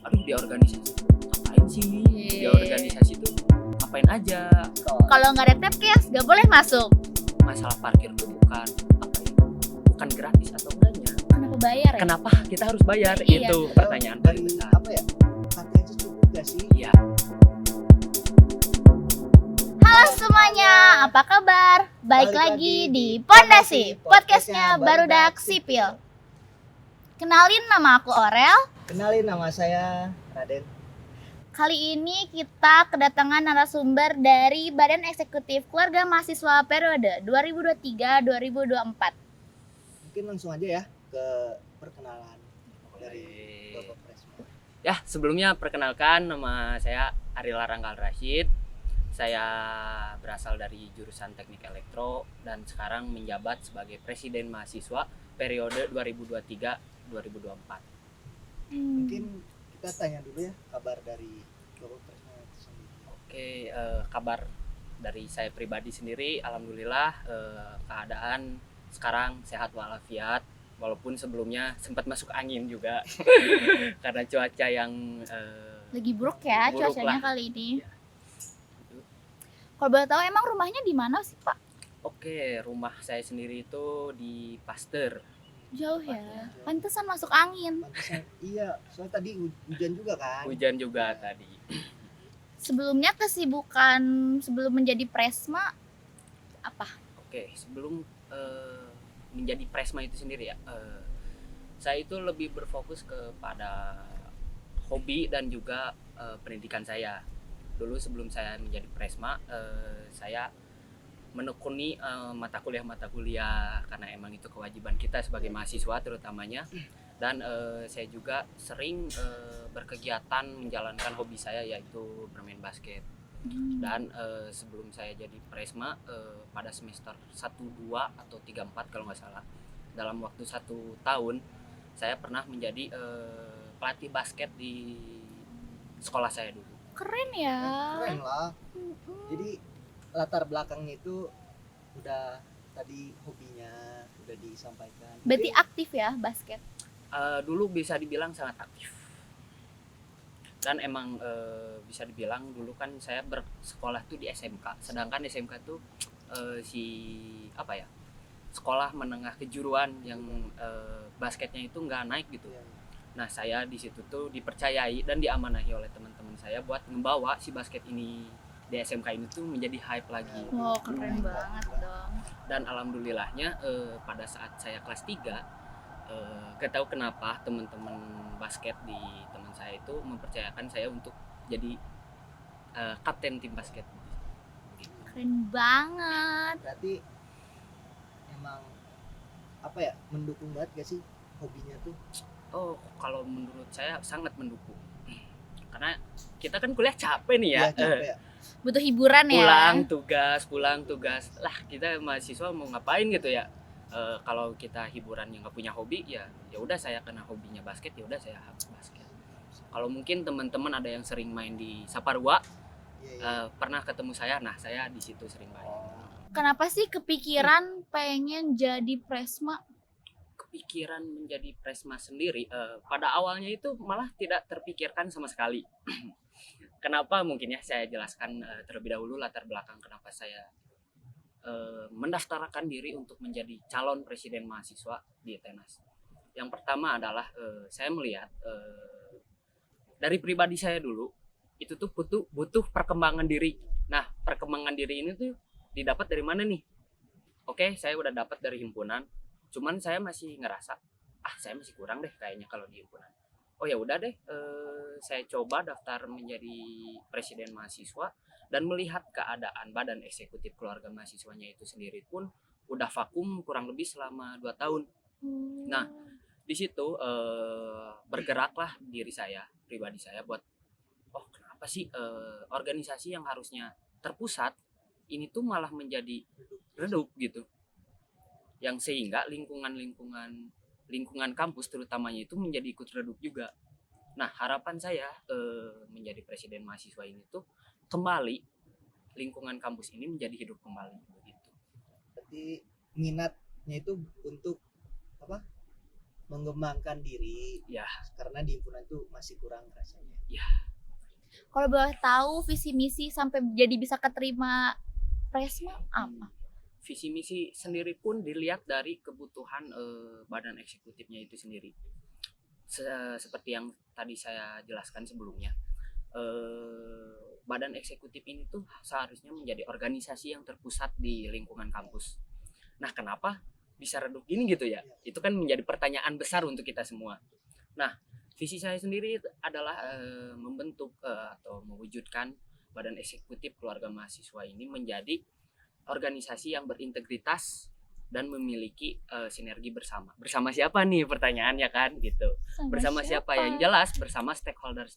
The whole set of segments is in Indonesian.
Aduh, di organisasi ngapain sih? Di organisasi tuh ngapain aja? Kalau nggak ada Tapcast nggak boleh masuk. Masalah parkir tuh bukan apa ya? Bukan gratis atau enggaknya. Kenapa bayar ya? Kenapa kita harus bayar? Iya. Itu pertanyaan paling besar. Apa ya? Pakai aja cukup gak sih? Iya. Halo semuanya, apa kabar? Balik lagi di Pondasi, podcastnya Barudak Sipil. Kenalin, nama aku Orel. Kenalin, nama saya Raden. Kali ini kita kedatangan narasumber dari Badan Eksekutif Keluarga Mahasiswa periode 2023-2024. Mungkin langsung aja ya ke perkenalan dari Bapak Presma. Ya, sebelumnya perkenalkan, nama saya Ariel Ranggal Rashid. Saya berasal dari jurusan Teknik Elektro dan sekarang menjabat sebagai Presiden Mahasiswa periode 2023-2024. Mungkin kita tanya dulu ya kabar dari Bapak Presma itu sendiri. Oke, kabar dari saya pribadi sendiri, alhamdulillah keadaan sekarang sehat walafiat, walaupun sebelumnya sempat masuk angin juga karena cuaca yang Lagi buruk ya buruk cuacanya lah. kali ini. Ya. Kalau boleh tahu emang rumahnya di mana sih, Pak? Oke, rumah saya sendiri itu di Pasteur. Jauh ya. Pantesan masuk angin. Pantesan, iya, soalnya tadi hujan juga kan. Hujan juga tadi. Sebelumnya kesibukan sebelum menjadi Presma apa? Oke, sebelum menjadi Presma itu sendiri ya, saya itu lebih berfokus kepada hobi dan juga pendidikan saya. Dulu sebelum saya menjadi Presma, saya menekuni mata kuliah karena emang itu kewajiban kita sebagai mahasiswa terutamanya. Dan saya juga sering berkegiatan menjalankan hobi saya, yaitu bermain basket. Dan sebelum saya jadi Presma, pada semester 1, 2, atau 3, 4 kalau nggak salah, dalam waktu 1 tahun saya pernah menjadi pelatih basket di sekolah saya dulu. Keren ya. Keren lah. Jadi latar belakangnya itu udah tadi hobinya udah disampaikan. Berarti Mungkin aktif ya basket. Dulu bisa dibilang sangat aktif. Dan emang bisa dibilang dulu kan saya bersekolah tuh di SMK, sedangkan SMK tuh sekolah menengah kejuruan yang basketnya itu nggak naik gitu. iya, Nah, saya di situ tuh dipercayai dan diamanahi oleh teman-teman saya buat membawa si basket ini di SMK ini tuh menjadi hype lagi. Wow, keren banget dong. Dan alhamdulillahnya pada saat saya kelas 3, gak tahu kenapa teman-teman basket di teman saya itu mempercayakan saya untuk jadi kapten tim basket. Keren banget. berarti emang apa ya, mendukung banget gak sih hobinya tuh? Oh, kalau menurut saya sangat mendukung. Karena kita kan kuliah capek nih ya. Iya, capek ya. Butuh hiburan ya. Pulang tugas. Lah, kita mahasiswa mau ngapain gitu ya? Kalau kita hiburan yang nggak punya hobi, ya udah saya kena hobinya basket, ya udah saya basket. Kalau mungkin teman-teman ada yang sering main di Saparua, Iya, iya. pernah ketemu saya. Nah, saya di situ sering main. Kenapa sih kepikiran pengen jadi Presma? Kepikiran menjadi Presma sendiri, pada awalnya itu malah tidak terpikirkan sama sekali. Kenapa? Mungkin ya saya jelaskan terlebih dahulu latar belakang kenapa saya mendaftarkan diri untuk menjadi calon presiden mahasiswa di Tenas. Yang pertama adalah saya melihat dari pribadi saya dulu itu tuh butuh perkembangan diri. Nah, perkembangan diri ini tuh didapat dari mana nih? Oke, saya udah dapat dari himpunan. Cuman saya masih ngerasa, saya masih kurang deh kayaknya kalau di himpunan. Oh ya udah deh, saya coba daftar menjadi presiden mahasiswa dan melihat keadaan Badan Eksekutif Keluarga Mahasiswanya itu sendiri pun udah vakum kurang lebih selama 2 tahun. Nah, di situ bergeraklah diri saya, pribadi saya buat, oh kenapa sih organisasi yang harusnya terpusat ini tuh malah menjadi redup gitu. Yang sehingga lingkungan kampus terutamanya itu menjadi ikut redup juga. Nah, harapan saya menjadi presiden mahasiswa ini tuh kembali lingkungan kampus ini menjadi hidup kembali begitu. Berarti minatnya itu untuk apa? mengembangkan diri Ya. karena di himpunan tuh masih kurang rasanya. Kalau boleh tahu visi misi sampai jadi bisa keterima Presma apa? Visi misi sendiri pun dilihat dari kebutuhan badan eksekutifnya itu sendiri. Seperti yang tadi saya jelaskan sebelumnya, badan eksekutif ini tuh seharusnya menjadi organisasi yang terpusat di lingkungan kampus. Nah, kenapa bisa redup gini gitu ya? Itu kan menjadi pertanyaan besar untuk kita semua. Nah, visi saya sendiri adalah membentuk atau mewujudkan badan eksekutif keluarga mahasiswa ini menjadi organisasi yang berintegritas dan memiliki sinergi bersama. Bersama siapa nih pertanyaannya kan gitu. Bersama siapa? Yang jelas bersama stakeholder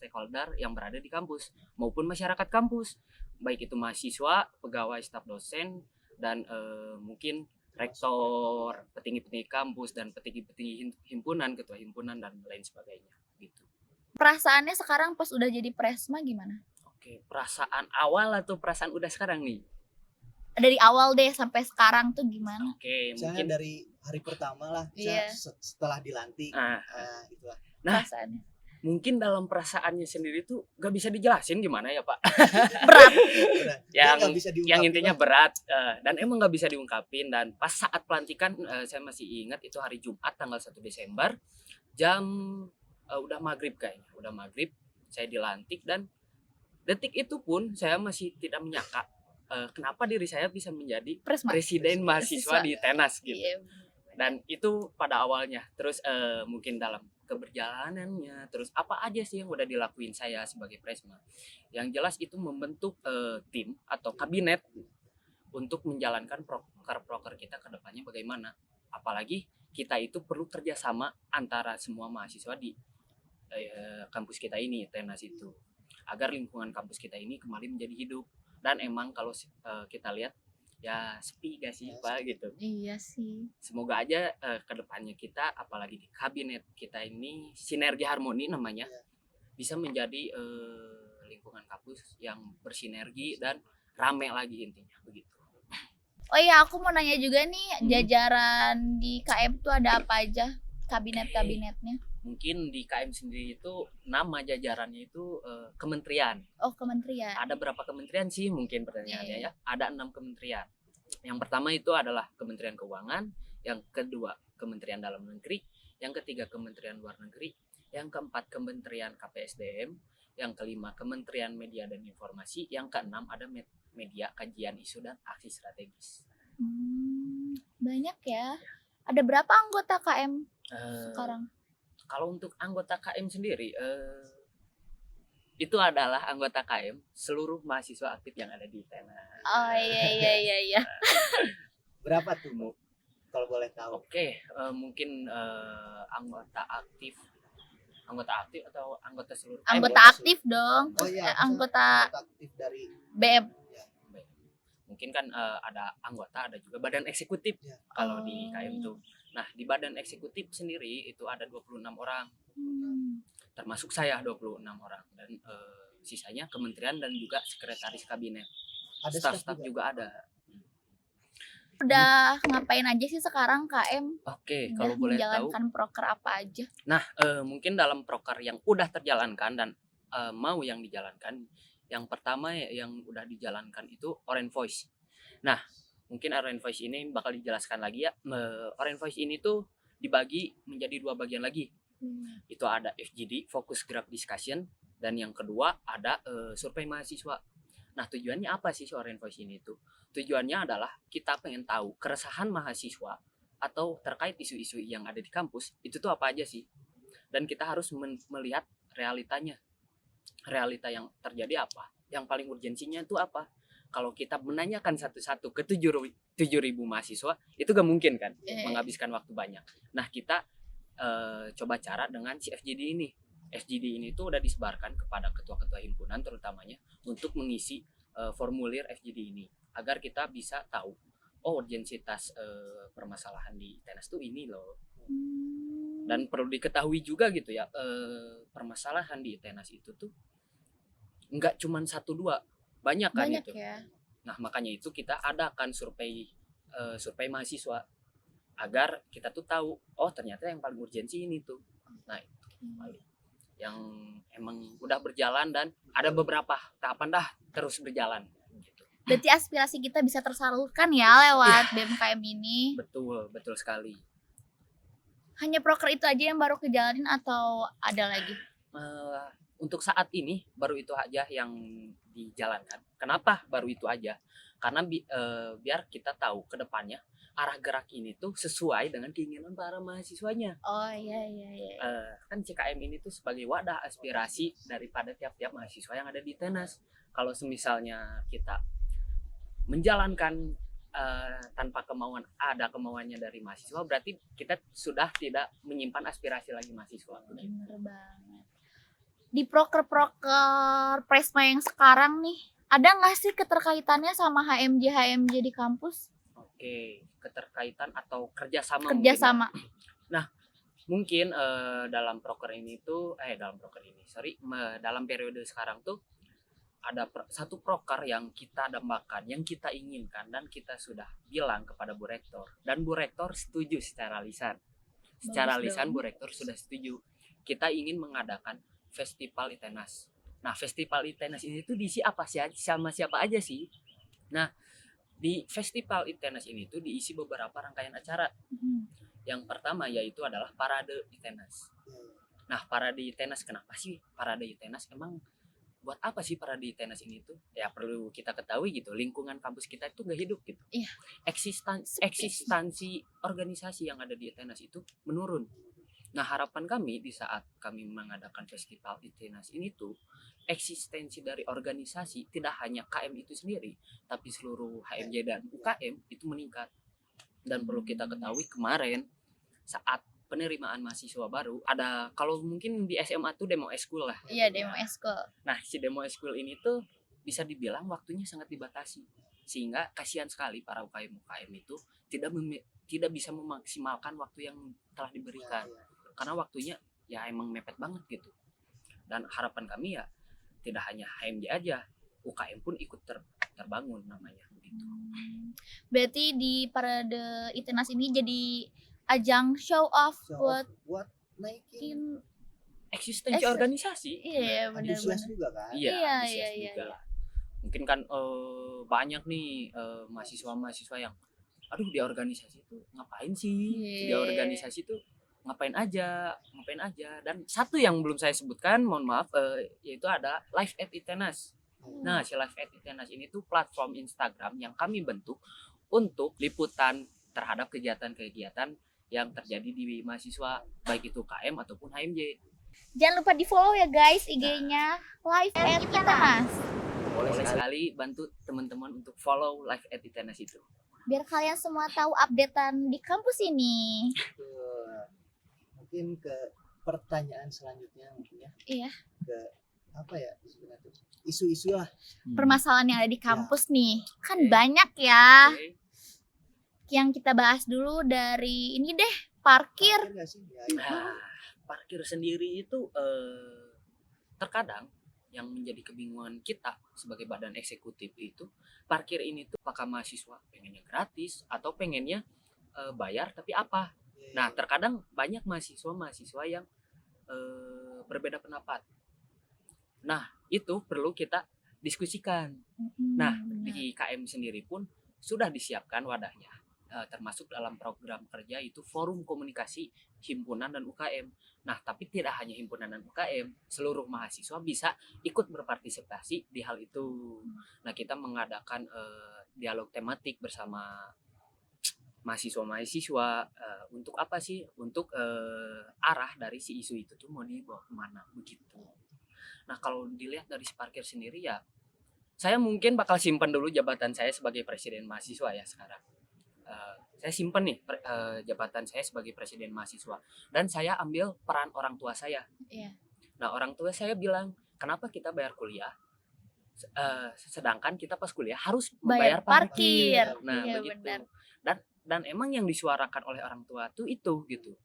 yang berada di kampus maupun masyarakat kampus. Baik itu mahasiswa, pegawai, staf dosen, dan mungkin rektor, petinggi-petinggi kampus, dan petinggi-petinggi himpunan, ketua himpunan, dan lain sebagainya gitu. Perasaannya sekarang pas udah jadi Presma gimana? Oke, perasaan awal atau perasaan udah sekarang nih? Dari awal deh sampai sekarang tuh gimana? Oke, Misalnya mungkin dari hari pertama lah, Iya. setelah dilantik, itulah. Nah. Perasaannya mungkin dalam perasaannya sendiri tuh gak bisa dijelasin gimana ya Pak. berat. Dia nggak bisa diungkapin yang intinya lah. berat dan emang gak bisa diungkapin. Dan pas saat pelantikan saya masih ingat itu hari Jumat tanggal 1 Desember jam udah maghrib kayaknya, udah maghrib saya dilantik, dan detik itu pun saya masih tidak menyangka kenapa diri saya bisa menjadi Presma. presiden mahasiswa di Tenas gitu. Iya. Dan itu pada awalnya. Terus mungkin dalam keberjalanannya, terus apa aja sih yang udah dilakuin saya sebagai Presma. Yang jelas itu membentuk tim atau kabinet untuk menjalankan proker-proker kita ke depannya bagaimana. Apalagi kita itu perlu kerjasama antara semua mahasiswa di kampus kita ini, Tenas itu. Agar lingkungan kampus kita ini kembali menjadi hidup. Dan emang kalau kita lihat ya sepi gak sih Pak gitu. Iya sih. Semoga aja kedepannya kita, apalagi di kabinet kita ini, sinergi harmoni namanya, bisa menjadi lingkungan kampus yang bersinergi dan rame lagi intinya begitu. Oh iya, aku mau nanya juga nih, jajaran di KM tuh ada apa aja? Kabinet-kabinetnya? Mungkin di KM sendiri itu nama jajarannya itu kementerian. Oh, kementerian. Ada berapa kementerian sih mungkin pertanyaannya ya? Ada 6 kementerian. Yang pertama itu adalah Kementerian Keuangan, yang kedua Kementerian Dalam Negeri, yang ketiga Kementerian Luar Negeri, yang keempat Kementerian KPSDM, yang kelima Kementerian Media dan Informasi, yang keenam ada Media Kajian Isu dan Aksi Strategis. Banyak ya. Ada berapa anggota KM sekarang? Kalau untuk anggota KM sendiri, itu adalah anggota KM seluruh mahasiswa aktif yang ada di Tenas. Oh iya. Berapa tuh, Bu? Kalau boleh tahu. Oke, mungkin anggota aktif atau anggota seluruh. Anggota aktif dong. Oh iya, Anggota aktif dari BM. Mungkin kan ada anggota, ada juga badan eksekutif Ya. kalau di KM tuh. Nah, di badan eksekutif sendiri itu ada 26 orang. Termasuk saya 26 orang, dan sisanya kementerian dan juga sekretaris kabinet. ada Staff juga ada. Udah ngapain aja sih sekarang KM? Oke, Udah kalau boleh tahu. menjalankan proker apa aja? Nah, mungkin dalam proker yang udah terjalankan dan mau yang dijalankan, yang pertama yang udah dijalankan itu Orange Voice. Nah, mungkin Orange Voice ini bakal dijelaskan lagi ya. Orange Voice ini tuh dibagi menjadi 2 bagian lagi. Itu ada FGD, Focus Group Discussion, dan yang kedua ada survei mahasiswa. Nah, tujuannya apa sih Orange Voice ini tuh? Tujuannya adalah kita pengen tahu keresahan mahasiswa atau terkait isu-isu yang ada di kampus itu tuh apa aja sih, dan kita harus melihat realitanya, realita yang terjadi apa, yang paling urgensinya itu apa. Kalau kita menanyakan satu-satu ke 7.000 mahasiswa itu gak mungkin kan, menghabiskan waktu banyak. Nah, kita coba cara dengan si FGD ini. FGD ini tuh udah disebarkan kepada ketua-ketua himpunan terutamanya untuk mengisi formulir FGD ini, agar kita bisa tahu, oh urgensitas permasalahan di Tenas tuh ini loh. Dan perlu diketahui juga gitu ya, permasalahan di Tenas itu tuh nggak cuma 1-2, banyak kan itu. Ya. Nah, makanya itu kita adakan survei mahasiswa. agar kita tuh tahu, oh ternyata yang paling urgensi ini tuh. Nah, yang emang udah berjalan dan ada beberapa tahapan dah terus berjalan gitu. Berarti aspirasi kita bisa tersalurkan ya lewat BMKM ini. Betul sekali. Hanya proker itu aja yang baru kejalanin atau ada lagi? Untuk saat ini baru itu aja yang dijalankan. Kenapa baru itu aja? Karena biar kita tahu ke depannya arah gerak ini tuh sesuai dengan keinginan para mahasiswanya. Oh iya. Kan CKM ini tuh sebagai wadah aspirasi daripada tiap-tiap mahasiswa yang ada di Tenas. Kalau semisalnya kita menjalankan tanpa ada kemauannya dari mahasiswa, berarti kita sudah tidak menyimpan aspirasi lagi mahasiswa. Bener banget. Di proker-proker Presma yang sekarang nih, ada nggak sih keterkaitannya sama HMJ di kampus? Oke, keterkaitan atau kerjasama. Mungkin dalam periode sekarang tuh ada satu proker yang kita dambakan, yang kita inginkan dan kita sudah bilang kepada Bu Rektor, dan Bu Rektor setuju secara lisan. Bu Rektor sudah setuju. Kita ingin mengadakan Festival Itenas. Nah, Festival Itenas ini tuh diisi apa sih, sama siapa aja sih? Nah, di Festival Itenas ini tuh diisi beberapa rangkaian acara. Yang pertama yaitu adalah Parade Itenas. Nah, Parade Itenas, kenapa sih Parade Itenas? Emang buat apa sih Parade Itenas ini tuh? Ya perlu kita ketahui gitu, lingkungan kampus kita itu gak hidup gitu. Iya. Eksistensi organisasi yang ada di Itenas itu menurun. Nah, harapan kami di saat kami mengadakan Festival Itenas ini tuh, eksistensi dari organisasi tidak hanya KM itu sendiri, tapi seluruh HMJ dan UKM itu meningkat. Dan perlu kita ketahui kemarin saat penerimaan mahasiswa baru ada, kalau mungkin di SMA tuh demo eskul lah. Iya, demo eskul. Nah, si demo eskul ini tuh bisa dibilang waktunya sangat dibatasi, sehingga kasihan sekali para UKM itu tidak bisa memaksimalkan waktu yang telah diberikan, karena waktunya ya emang mepet banget gitu. Dan harapan kami ya tidak hanya HMJ aja, UKM pun ikut terbangun namanya gitu. Berarti di Parade Itenas ini jadi ajang show off buat naikin eksistensi organisasi. Iya, benar-benar. Antusias juga kan. Iya. Juga. Mungkin kan banyak nih mahasiswa yang aduh di organisasi itu ngapain sih? Di organisasi itu ngapain aja. Dan satu yang belum saya sebutkan, mohon maaf, yaitu ada Live at Itenas. Nah, si Live at Itenas ini tuh platform Instagram yang kami bentuk untuk liputan terhadap kegiatan-kegiatan yang terjadi di mahasiswa, baik itu KM ataupun HMJ. Jangan lupa di follow ya guys IG-nya Live at Itenas. Boleh sekali bantu teman-teman untuk follow Live at Itenas itu, biar kalian semua tahu updatean di kampus ini. Mungkin ke pertanyaan selanjutnya mungkin ya. Iya. Ke apa ya sebenarnya, isu-isu lah. Permasalahan yang ada di kampus nih kan banyak ya. Yang kita bahas dulu dari ini deh, parkir. Nah, parkir sendiri itu terkadang yang menjadi kebingungan kita sebagai badan eksekutif itu, parkir ini tuh apakah mahasiswa pengennya gratis atau pengennya bayar tapi apa? Nah, terkadang banyak mahasiswa yang berbeda pendapat. Nah, itu perlu kita diskusikan. Nah, di KM sendiri pun sudah disiapkan wadahnya, termasuk dalam program kerja itu forum komunikasi himpunan dan UKM. Nah, tapi tidak hanya himpunan dan UKM, seluruh mahasiswa bisa ikut berpartisipasi di hal itu. Nah, kita mengadakan dialog tematik bersama mahasiswa untuk apa sih? Untuk arah dari si isu itu tuh mau dibawa kemana begitu. Nah, kalau dilihat dari parkir sendiri ya, saya mungkin bakal simpan dulu jabatan saya sebagai presiden mahasiswa ya sekarang. Saya simpan nih jabatan saya sebagai presiden mahasiswa, dan saya ambil peran orang tua saya. Iya. Nah, orang tua saya bilang, kenapa kita bayar kuliah, sedangkan kita pas kuliah harus membayar parkir. Nah, iya, begitu. Benar. Dan emang yang disuarakan oleh orang tua tuh itu gitu.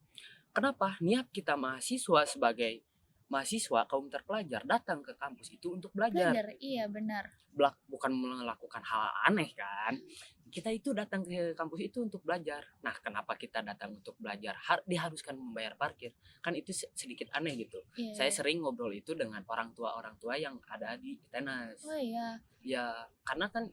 Kenapa niat kita mahasiswa sebagai mahasiswa kaum terpelajar datang ke kampus itu untuk belajar. Iya benar. Bukan melakukan hal aneh kan kita itu datang ke kampus itu untuk belajar. Nah, kenapa kita datang untuk belajar diharuskan membayar parkir? Kan itu sedikit aneh gitu. Iya, Saya iya. sering ngobrol itu dengan orang tua yang ada di Tenas. Oh iya. Ya, karena kan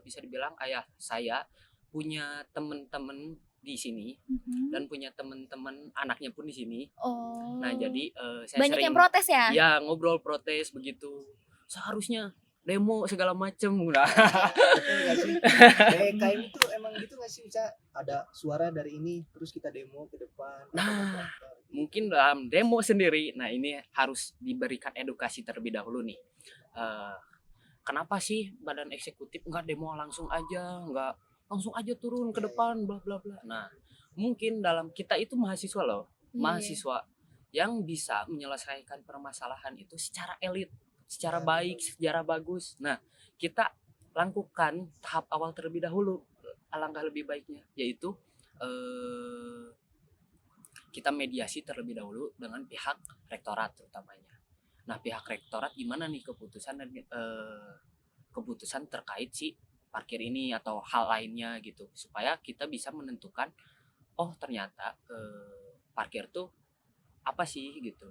bisa dibilang ayah saya punya teman-teman di sini Mhm. dan punya teman-teman anaknya pun di sini. Oh. Nah, jadi saya banyak sering yang protes ya? ya ngobrol protes begitu. Seharusnya demo segala macem. Nah, Betul nggak sih? BKM itu emang gitu nggak sih, bisa ada suara dari ini terus kita demo ke depan. Nah, mungkin dalam demo sendiri, nah ini harus diberikan edukasi terlebih dahulu nih. Eh, Kenapa sih badan eksekutif nggak demo langsung aja turun ke depan bla bla bla. Nah, mungkin dalam kita itu mahasiswa loh, Iya. mahasiswa yang bisa menyelesaikan permasalahan itu secara elit, secara Ya, baik, secara bagus. Nah, kita lakukan tahap awal terlebih dahulu. Alangkah lebih baiknya yaitu kita mediasi terlebih dahulu dengan pihak rektorat terutamanya. Nah, pihak rektorat gimana nih keputusan dan keputusan terkait si parkir ini atau hal lainnya gitu, supaya kita bisa menentukan oh ternyata parkir tuh apa sih gitu.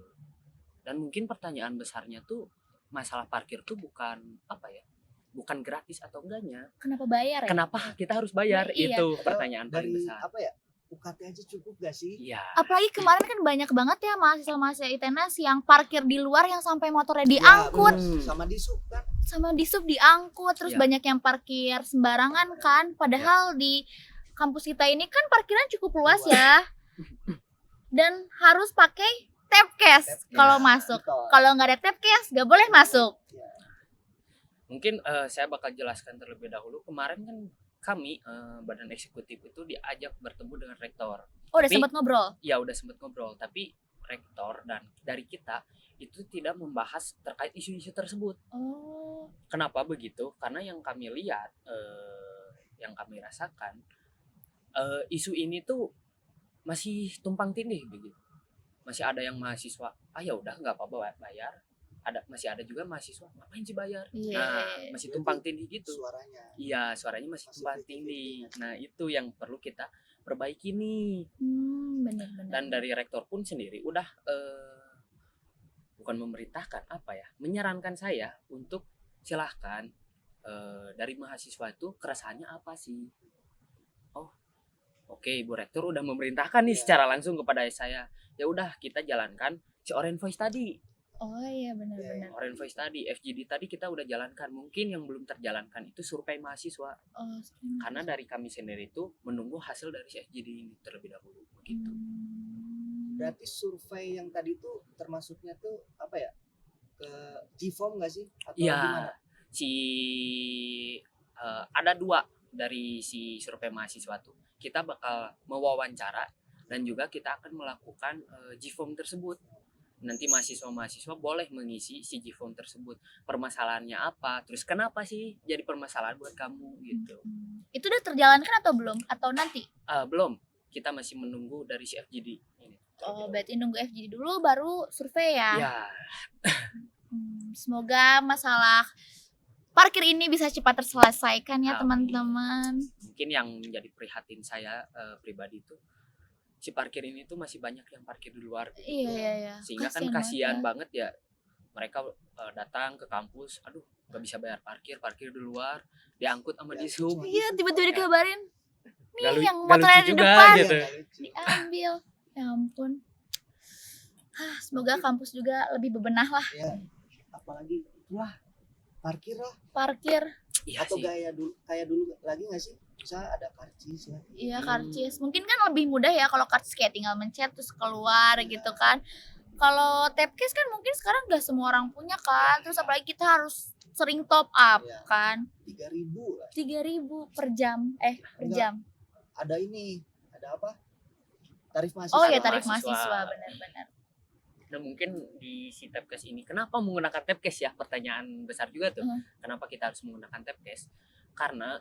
Dan mungkin pertanyaan besarnya tuh masalah parkir tuh bukan apa ya? Bukan gratis atau enggaknya. Kenapa bayar ya? Kenapa kita harus bayar? Iya. Itu pertanyaan paling dari besar. apa ya? UKT aja cukup gak sih? Iya. Apalagi kemarin kan banyak banget ya mahasiswa-mahasiswa ITENAS yang parkir di luar yang sampai motornya Ya, diangkut, bener. Sama di sub kan. sama di sub diangkut, terus Iya. banyak yang parkir sembarangan kan. Padahal di kampus kita ini kan parkiran cukup luas ya. Dan harus pakai tapcase kalau masuk. Betul. Kalau nggak ada tapcase nggak boleh masuk. Ya. Mungkin saya bakal jelaskan terlebih dahulu. Kemarin kan kami badan eksekutif itu diajak bertemu dengan rektor. Oh, udah Tapi- sempat ngobrol. Ya udah sempet ngobrol, tapi rektor dan dari kita itu tidak membahas terkait isu-isu tersebut. Oh. Kenapa begitu? Karena yang kami lihat, yang kami rasakan, isu ini tuh masih tumpang tindih begitu. Masih ada yang mahasiswa, ya udah nggak apa-apa bayar. Masih ada juga mahasiswa, ngapain sih bayar? Iya. Nah, masih tumpang tindih gitu. Suaranya. Iya, suaranya masih Masih tumpang 50-50 tindih. kan. Nah, itu yang perlu kita perbaiki nih. Benar-benar. Dan dari rektor pun sendiri udah bukan memerintahkan apa ya, menyarankan saya untuk silahkan dari mahasiswa itu keresahannya apa sih. Oh, oke, Ibu Rektor udah memerintahkan nih Iya. secara langsung kepada saya. Ya udah, kita jalankan si Orange Voice tadi. Oh iya benar-benar. Orange Voice tadi, FGD tadi kita udah jalankan. Mungkin yang belum terjalankan itu survei mahasiswa. Oh, Karena dari kami sendiri itu menunggu hasil dari si FGD ini terlebih dahulu begitu. Berarti survei yang tadi tuh termasuknya tuh apa ya? Ke G-Form gak sih? Atau Iya, gimana? ada 2 dari si survei mahasiswa tuh. Kita bakal mewawancara dan juga kita akan melakukan G-Form tersebut. Nanti mahasiswa-mahasiswa boleh mengisi si G-Form tersebut. Permasalahannya apa? Terus kenapa sih jadi permasalahan buat kamu gitu? Itu udah terjalankan atau belum? Atau nanti? Belum. Kita masih menunggu dari si FGD ini. Oh, berarti nunggu FGD dulu baru survei ya? Ya, Semoga masalah parkir ini bisa cepat terselesaikan ya Amin. teman-teman. mungkin yang menjadi prihatin saya pribadi itu si parkir ini tuh masih banyak yang parkir di luar gitu. Iya. Sehingga kan kasihan banget ya mereka datang ke kampus, aduh nggak bisa bayar parkir di luar, diangkut sama Ya, dishub. cuma Iya, tiba-tiba dikabarin. Nih Nggak yang nggak motornya lucu di juga depan gitu. Iya, nggak lucu. diambil. Ya ampun. Semoga kampus juga lebih bebenah lah Ya, apalagi itulah parkir lah. parkir. Iya Atau sih. kayak dulu lagi nggak sih? Misalnya ada karcis ya. Iya, karcis. Mungkin kan lebih mudah ya kalau karcis kayak tinggal mencet terus keluar gitu kan. Kalau tapcase kan mungkin sekarang gak semua orang punya kan. Terus apalagi kita harus sering top up Iya. kan. 3.000 lah. 3.000 per jam. Per Enggak. jam. Ada ini, ada apa? Tarif mahasiswa. Oh ya, Tarif tarif mahasiswa. mahasiswa benar-benar. Nah mungkin di si Tapcase ini kenapa menggunakan Tapcase ya, pertanyaan besar juga tuh. Kenapa kita harus menggunakan Tapcase? Karena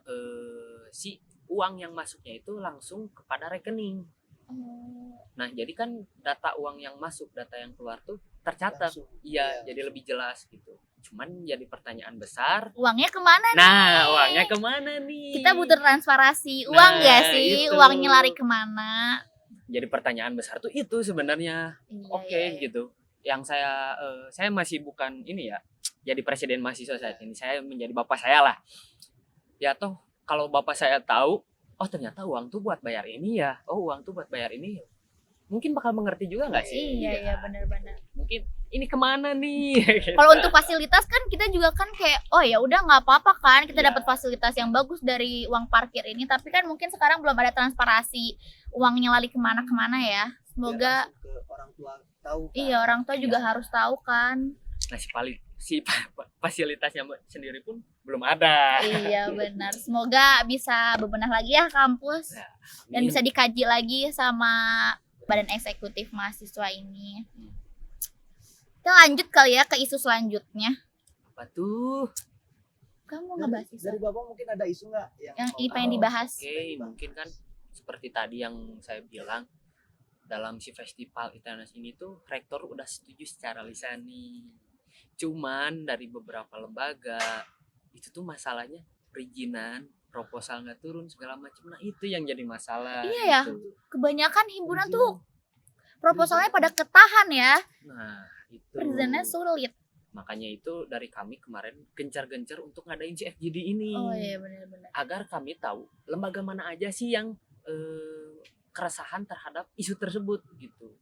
si uang yang masuknya itu langsung kepada rekening. Oh, Nah jadi kan data uang yang masuk, data yang keluar tuh tercatat. Langsung. Iya, Iya. jadi lebih jelas gitu. Cuman jadi pertanyaan besar. Uangnya kemana nih? Nah, uangnya kemana nih? Kita butuh transparansi uang Nah, nggak sih? itu. Uangnya lari kemana? Jadi pertanyaan besar tuh itu sebenarnya. Iya, Oke iya. gitu. Yang saya masih bukan ini ya. Jadi presiden mahasiswa saat ini. Saya menjadi bapak saya lah. Ya toh kalau bapak saya tahu, oh ternyata uang tuh buat bayar ini ya. Oh, uang tuh buat bayar ini. Mungkin bakal mengerti juga nggak sih? Iya, benar-benar. Mungkin ini kemana nih? Kalau untuk fasilitas kan kita juga kan kayak oh ya udah nggak apa-apa kan kita Iya. dapat fasilitas yang bagus dari uang parkir ini, tapi kan mungkin sekarang belum ada transparansi uangnya lari kemana-kemana ya. Semoga Biar langsung ke orang tua tahu kan. iya orang tua juga Iya. harus tahu kan. Nah fasilitasnya sendiri pun belum ada. Iya benar. Semoga bisa bebenah lagi ya kampus Ya, dan amin. bisa dikaji lagi sama badan eksekutif mahasiswa ini. Kita lanjut kali ya ke isu selanjutnya. Apa tuh? Kamu Dari, ngebahas isu dari Bapak mungkin ada isu nggak yang mau ini pengen dibahas? Oke, mungkin kan seperti tadi yang saya bilang dalam si festival Itenas ini tuh rektor udah setuju secara lisan nih. Cuman dari beberapa lembaga itu tuh masalahnya perizinan, proposal nggak turun segala macam. Nah itu yang jadi masalah. Iya ya. gitu. Kebanyakan himpunan Perizinan. tuh proposalnya pada ketahan ya. Nah itu. Perizinannya sulit. Makanya itu dari kami kemarin gencar-gencar untuk ngadain si FGD ini. Oh iya benar-benar. Agar kami tahu lembaga mana aja sih yang keresahan terhadap isu tersebut gitu.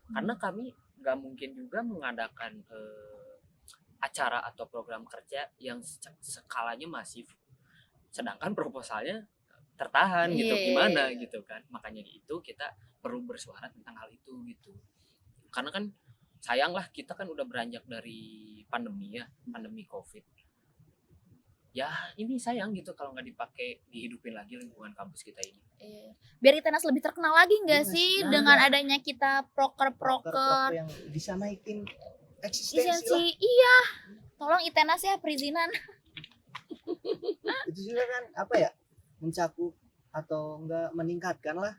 Karena kami nggak mungkin juga mengadakan acara atau program kerja yang skalanya masif, sedangkan proposalnya tertahan gitu, Iya. gimana gitu kan. Makanya itu kita perlu bersuara tentang hal itu gitu. Karena kan sayang lah kita kan udah beranjak dari pandemi ya, pandemi COVID. Ya ini sayang gitu kalau nggak dipakai dihidupin lagi lingkungan kampus kita ini. Iya. Biar Itenas lebih terkenal lagi nggak Iya, sih nah. dengan adanya kita proker proker-proker yang bisa naikin eksistensi lisensi. lah. Iya. Tolong Itenas ya perizinan. Itu juga kan apa ya, mencakup atau enggak meningkatkan lah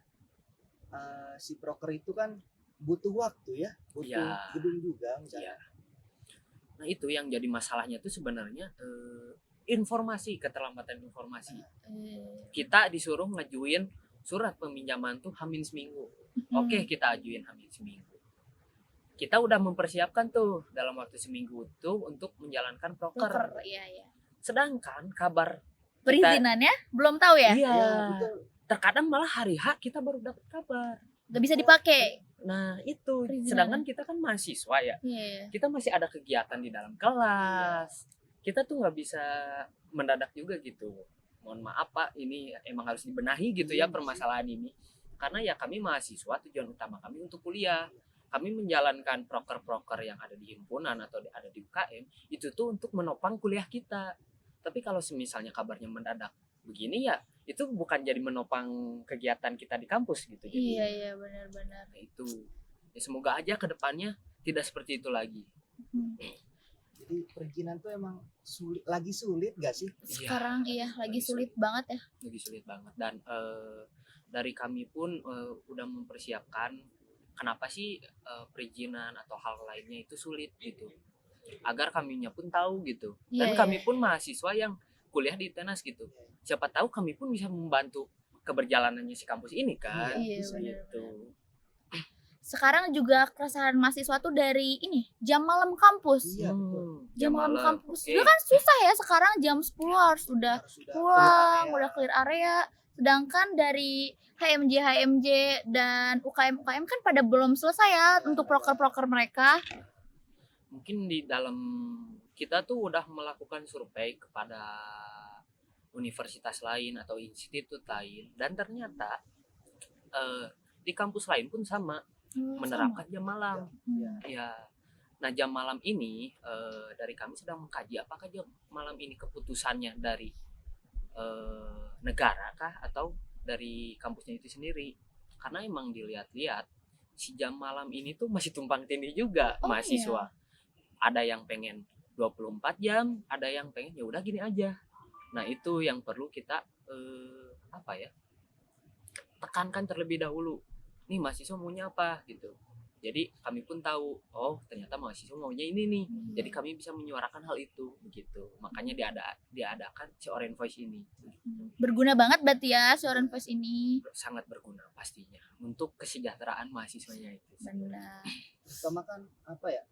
si proker itu kan butuh waktu ya, butuh Iya. gedung juga misalnya. Iya. Nah itu yang jadi masalahnya tuh sebenarnya informasi, keterlambatan informasi. Kita disuruh ngajuin surat peminjaman tuh hamin seminggu. Oke, kita ajuin hamin seminggu. Kita udah mempersiapkan tuh dalam waktu seminggu tuh untuk menjalankan proker. Proker, iya. Sedangkan kabar Perizinannya belum tahu ya? iya, Ya, betul. terkadang malah hari H kita baru dapat kabar. Gak bisa dipakai. Nah itu, Perizinan. sedangkan kita kan mahasiswa ya. Iya. Kita masih ada kegiatan di dalam kelas. Kita tuh nggak bisa mendadak juga gitu. Mohon maaf Pak, ini emang harus dibenahi gitu ya permasalahan ini. Karena ya kami mahasiswa, tujuan utama kami untuk kuliah. Kami menjalankan proker-proker yang ada di himpunan atau ada di UKM itu tuh untuk menopang kuliah kita. Tapi kalau misalnya kabarnya mendadak begini ya, itu bukan jadi menopang kegiatan kita di kampus gitu. Jadi, Iya benar-benar. nah itu. Ya, semoga aja ke depannya tidak seperti itu lagi. Jadi perizinan tuh emang lagi sulit gak sih? Sekarang iya lagi lagi sulit banget ya. Lagi sulit banget dan dari kami pun udah mempersiapkan kenapa sih perizinan atau hal lainnya itu sulit gitu, agar kaminya pun tahu gitu. Dan Iya, kami pun mahasiswa yang kuliah di Tenas gitu, siapa tahu kami pun bisa membantu keberjalanannya si kampus ini kan. Iya, bisa Gitu. Sekarang juga keresahan mahasiswa tuh dari ini jam malam kampus. Iya, betul. Jam malam kampus Oke. juga kan susah ya sekarang jam 10 harus udah Harus sudah pulang, clear udah clear area. Sedangkan dari HMJ dan UKM kan pada belum selesai ya untuk proker-proker mereka. Mungkin di dalam kita tuh udah melakukan survei kepada universitas lain atau institut lain, dan ternyata di kampus lain pun sama menerapkan jam malam. Iya. Ya. Nah jam malam ini dari kami sedang mengkaji apakah jam malam ini keputusannya dari negara kah atau dari kampusnya itu sendiri. Karena emang dilihat-lihat si jam malam ini tuh masih tumpang tindih juga Oh, mahasiswa. Ada yang pengen 24 jam, ada yang pengen ya udah gini aja. Nah itu yang perlu kita tekankan terlebih dahulu. Nih mahasiswa maunya apa gitu. Jadi kami pun tahu, oh ternyata mahasiswa maunya ini nih. Jadi kami bisa menyuarakan hal itu begitu. Makanya diadakan si Orange Voice ini. Berguna banget berarti ya Orange Voice ini. Sangat berguna pastinya untuk kesejahteraan mahasiswanya itu. Benar. Pertama kan apa ya?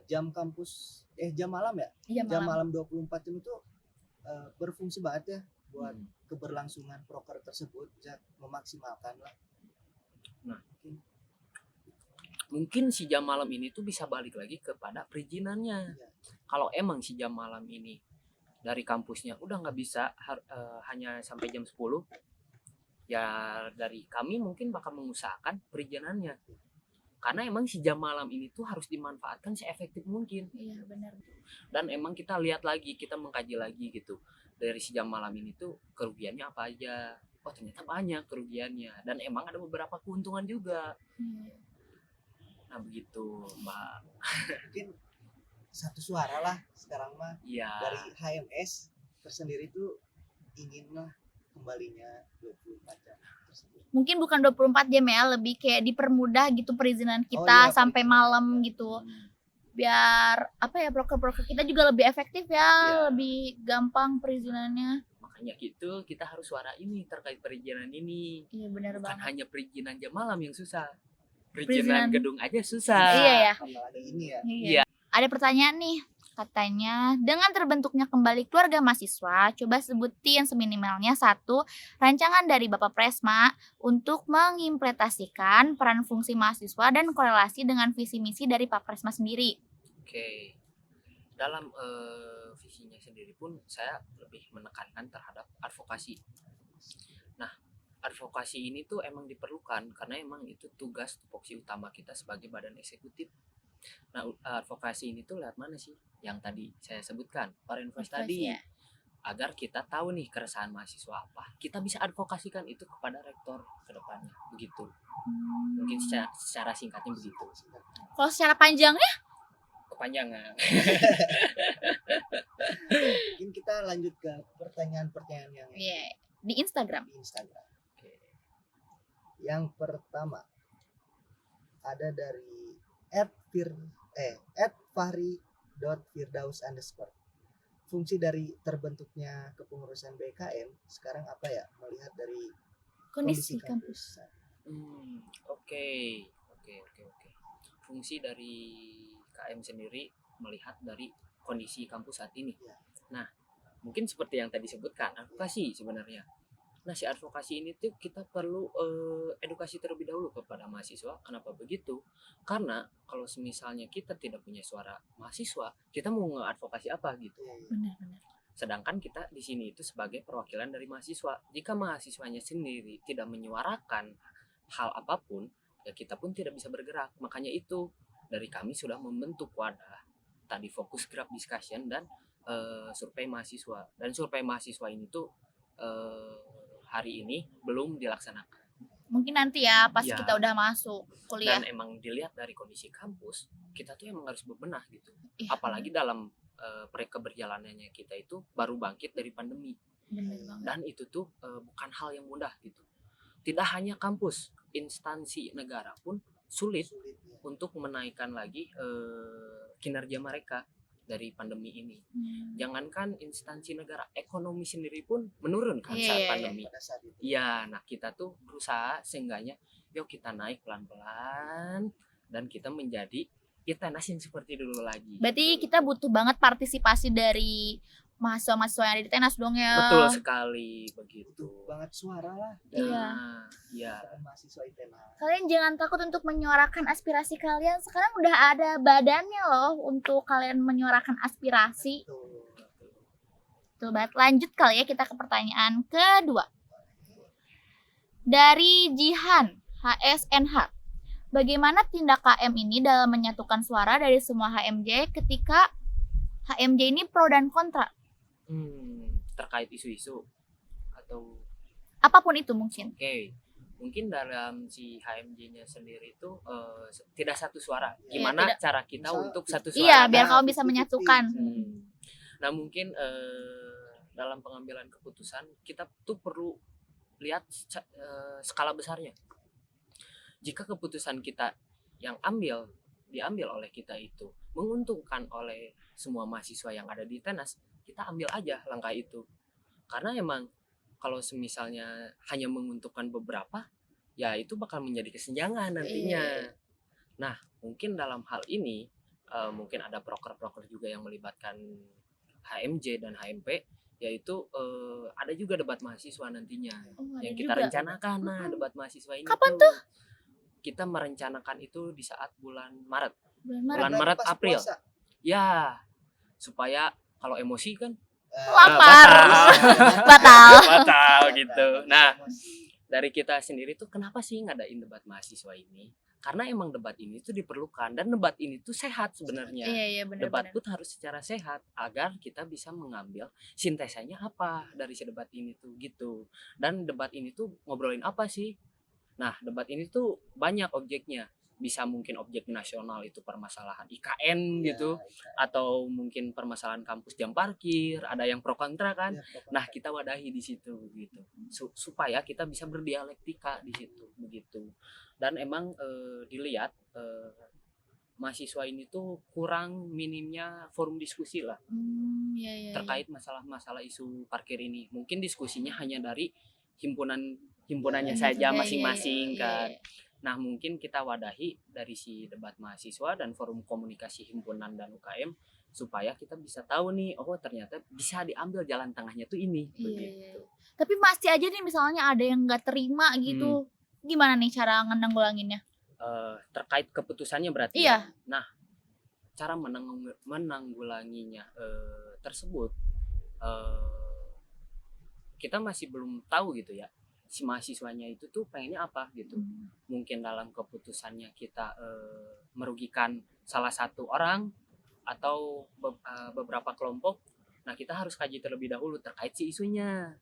Jam kampus jam malam ya? Jam Jam malam. malam 24 jam itu berfungsi banget ya buat keberlangsungan proker tersebut, bisa memaksimalkan lah. Nah, mungkin si jam malam ini tuh bisa balik lagi kepada perizinannya. Iya. Kalau emang si jam malam ini dari kampusnya udah nggak bisa hanya sampai jam 10, ya dari kami mungkin bakal mengusahakan perizinannya. Karena emang si jam malam ini tuh harus dimanfaatkan seefektif mungkin. Iya benar. Dan emang kita lihat lagi, kita mengkaji lagi gitu. Dari si jam malam ini tuh kerugiannya apa aja. Oh ternyata banyak kerugiannya. Dan emang ada beberapa keuntungan juga. Nah begitu Mbak. Mungkin satu suara lah sekarang mah Iya. dari HMS tersendiri tuh inginlah kembalinya 24 jam tersebut. Mungkin bukan 24 jam ya, lebih kayak dipermudah gitu perizinan kita iya, sampai perizinan. malam gitu. Biar apa ya, broker-broker kita juga lebih efektif ya, Iya. lebih gampang perizinannya. Makanya gitu kita harus suara ini terkait perizinan ini. Iya benar Bukan banget. hanya perizinan jam malam yang susah. Perizinan- Perizinan gedung aja susah. Iya ya. Apalagi ini ya. Iya. Ada pertanyaan nih, katanya dengan terbentuknya kembali keluarga mahasiswa, coba sebutin seminimalnya 1 rancangan dari Bapak Presma untuk mengimplementasikan peran fungsi mahasiswa dan korelasi dengan visi misi dari Pak Presma sendiri. Oke. Dalam visinya sendiri pun saya lebih menekankan terhadap advokasi. Nah, advokasi ini tuh emang diperlukan karena emang itu tugas tupoksi utama kita sebagai badan eksekutif. Nah, advokasi ini tuh lewat mana sih? Yang tadi saya sebutkan, Orange Voice tadi. Ya. Agar kita tahu nih keresahan mahasiswa apa. Kita bisa advokasikan itu kepada rektor ke depannya. Begitu. Mungkin secara singkatnya begitu. Kalau secara panjangnya, Kepanjangan. Mungkin kita lanjut ke pertanyaan-pertanyaan yang iya, di Instagram. di Instagram. Oke. Yang pertama ada dari @fahri.firdaus_. Fungsi dari terbentuknya kepengurusan BKM sekarang apa ya, melihat dari Kondisi kampus. Oke. Fungsi dari KM sendiri melihat dari kondisi kampus saat ini. Ya. Nah, mungkin seperti yang tadi sebutkan, advokasi sebenarnya. Nah, si advokasi ini tuh kita perlu edukasi terlebih dahulu kepada mahasiswa. Kenapa begitu? Karena kalau misalnya kita tidak punya suara mahasiswa, kita mau nge-advokasi apa gitu. Benar-benar. Sedangkan kita di sini itu sebagai perwakilan dari mahasiswa. Jika mahasiswanya sendiri tidak menyuarakan hal apapun, ya kita pun tidak bisa bergerak. Makanya itu dari kami sudah membentuk wadah tadi fokus group discussion dan survei mahasiswa. Dan survei mahasiswa ini tuh hari ini belum dilaksanakan. Mungkin nanti ya pas Ya. kita udah masuk kuliah. Dan emang dilihat dari kondisi kampus, kita tuh emang harus bebenah gitu. Iya, Apalagi dalam keberjalanannya kita itu baru bangkit dari pandemi. benar banget. Dan itu tuh bukan hal yang mudah gitu. Tidak hanya kampus, instansi negara pun sulit ya. untuk menaikkan lagi kinerja mereka dari pandemi ini. Jangankan instansi negara, ekonomi sendiri pun menurun kan Iya, saat iya, pandemi. Pada saat itu. Iya, nah kita tuh berusaha seenggaknya yuk kita naik pelan-pelan dan kita menjadi ITENAS yang seperti dulu lagi. Berarti kita butuh banget partisipasi dari mahasiswa-mahasiswa yang ada di Tenas dong ya. Betul sekali begitu. Butuh banget suara lah Iya. Nah, iya. dari mahasiswa ITENAS. Kalian jangan takut untuk menyuarakan aspirasi kalian. Sekarang udah ada badannya loh untuk kalian menyuarakan aspirasi. Tuh. Betul banget. Lanjut kali ya kita ke pertanyaan kedua. Dari Jihan HSNH. Bagaimana tindak KM ini dalam menyatukan suara dari semua HMJ ketika HMJ ini pro dan kontra? Terkait isu-isu atau Apapun itu mungkin. oke, mungkin dalam si HMJ-nya sendiri itu tidak satu suara. Iya, Gimana tidak. cara kita Bisa- untuk satu suara? Iya, biar Nah, kamu bisa 50-50. menyatukan. Nah mungkin dalam pengambilan keputusan kita tuh perlu lihat skala besarnya. Jika keputusan kita yang diambil oleh kita itu menguntungkan oleh semua mahasiswa yang ada di Tenas, kita ambil aja langkah itu. Karena emang kalau misalnya hanya menguntungkan beberapa, ya itu bakal menjadi kesenjangan nantinya. Iya. Nah, mungkin dalam hal ini mungkin ada proker-proker juga yang melibatkan HMJ dan HMP, yaitu ada juga debat mahasiswa nantinya Oh, ada yang kita juga. rencanakan. Nah, Mm-mm. debat mahasiswa ini Kapan tuh kita merencanakan itu di saat bulan Maret. Bulan Maret. Bulan Berarti Maret, pas April. puasa. Ya, supaya kalau emosi kan Lapar. batal Batal. gitu. Nah, dari kita sendiri tuh kenapa sih ngadain debat mahasiswa ini? Karena emang debat ini tuh diperlukan dan debat ini tuh sehat sebenarnya. Iya Debat benar-benar. pun harus secara sehat agar kita bisa mengambil sintesanya apa dari si debat ini tuh gitu. Dan debat ini tuh ngobrolin apa sih? Nah, debat ini tuh banyak objeknya. Bisa mungkin objek nasional itu permasalahan IKN gitu, atau mungkin permasalahan kampus jam parkir, ada yang pro kontra kan. Nah, kita wadahi di situ gitu. Supaya kita bisa berdialektika di situ begitu. Dan emang dilihat mahasiswa ini tuh kurang minimnya forum diskusi lah Iya. terkait masalah-masalah isu parkir ini. Mungkin diskusinya hanya dari himpunannya Iya, saja iya, masing-masing iya, kan. iya. Nah, mungkin kita wadahi dari si debat mahasiswa dan forum komunikasi himpunan dan UKM supaya kita bisa tahu nih, oh ternyata bisa diambil jalan tengahnya tuh ini Iya. begitu. Tapi masih aja nih misalnya ada yang nggak terima gitu. Gimana nih cara nanggulanginnya? Terkait keputusannya berarti. Iya. Nah, cara menanggulanginya tersebut kita masih belum tahu gitu ya. Si mahasiswanya itu tuh pengennya apa gitu. Mungkin dalam keputusannya kita merugikan salah satu orang atau beberapa kelompok. Nah, kita harus kaji terlebih dahulu terkait si isunya.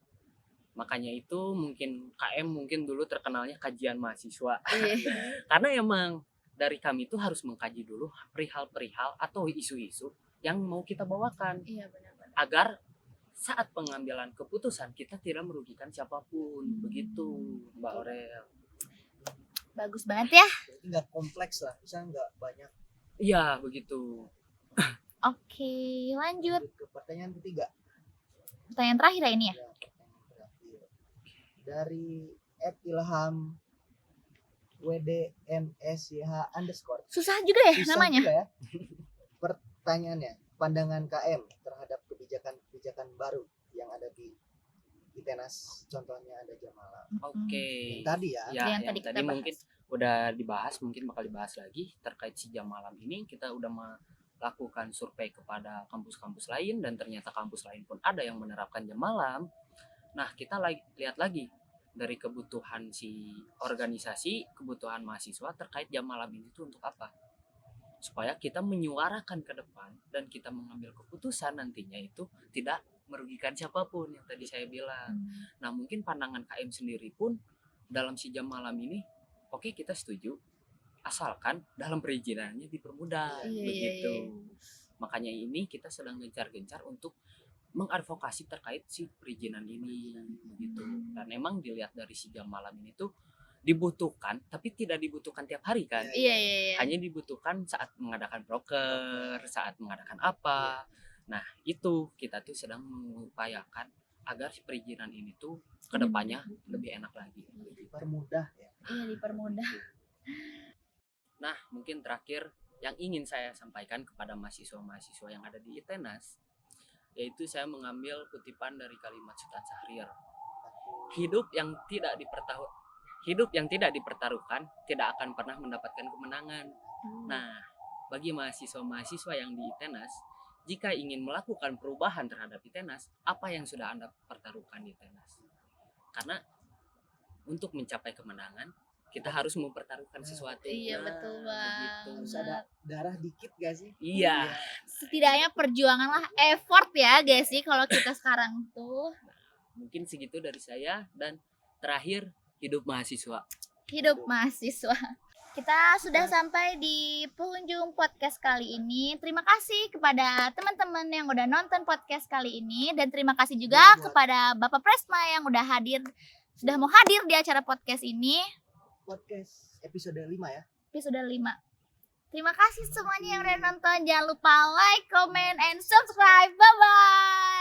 Makanya itu mungkin KM mungkin dulu terkenalnya kajian mahasiswa. Iya. Karena emang dari kami itu harus mengkaji dulu perihal-perihal atau isu-isu yang mau kita bawakan Iya benar-benar. agar saat pengambilan keputusan kita tidak merugikan siapapun. Begitu Mbak Aurel. Bagus banget ya. Berarti nggak kompleks lah, bisa nggak banyak. Iya begitu. Oke, lanjut. Ke pertanyaan ketiga. Pertanyaan terakhir ya ini ya. Ya, pertanyaan terakhir. Dari @ilham WDNSYH _. Susah juga ya Susah namanya. juga ya. Pertanyaannya, pandangan KM terhadap kebijakan baru yang ada di Tenas, contohnya ada jam malam. Oke. Yang tadi ya. Ya, Yang yang tadi kita tadi bahas. mungkin udah dibahas, mungkin bakal dibahas lagi terkait si jam malam ini. Kita udah melakukan survei kepada kampus-kampus lain dan ternyata kampus lain pun ada yang menerapkan jam malam. Nah, kita lihat lagi dari kebutuhan si organisasi, kebutuhan mahasiswa terkait jam malam ini tuh untuk apa? Supaya kita menyuarakan ke depan dan kita mengambil keputusan nantinya itu tidak merugikan siapapun yang tadi saya bilang. Nah, mungkin pandangan KM sendiri pun dalam si jam malam ini, oke, kita setuju asalkan dalam perizinannya dipermudah. Iya, begitu. iya. Makanya ini kita sedang gencar-gencar untuk mengadvokasi terkait si perizinan ini begitu. Dan emang dilihat dari si jam malam ini tuh dibutuhkan, tapi tidak dibutuhkan tiap hari kan. Iya. Hanya dibutuhkan saat mengadakan broker, saat mengadakan apa. Nah, itu kita tuh sedang mengupayakan agar si perizinan ini tuh kedepannya lebih enak lagi. Dipermudah ya. Iya, dipermudah. Nah, mungkin terakhir yang ingin saya sampaikan kepada mahasiswa-mahasiswa yang ada di Tenas, yaitu saya mengambil kutipan dari kalimat Sultan Syahrir. Hidup yang tidak dipertaruhkan tidak akan pernah mendapatkan kemenangan. Nah, bagi mahasiswa-mahasiswa yang di Tenas, jika ingin melakukan perubahan terhadap Tenas, apa yang sudah Anda pertaruhkan di Tenas? Karena untuk mencapai kemenangan, kita harus mempertaruhkan sesuatu. Iya, betul begitu. Harus ada darah dikit gak sih? Iya. Setidaknya perjuangan lah, effort ya guys sih kalau kita sekarang tuh. Mungkin segitu dari saya, dan terakhir, hidup mahasiswa. Hidup mahasiswa. Kita sudah sampai di penghujung podcast kali ini. Terima kasih kepada teman-teman yang udah nonton podcast kali ini, dan terima kasih juga kepada Bapak Presma yang sudah mau hadir di acara podcast ini. Podcast episode 5 ya. Episode 5. Terima kasih semuanya yang udah nonton. Jangan lupa like, comment, and subscribe. Bye-bye.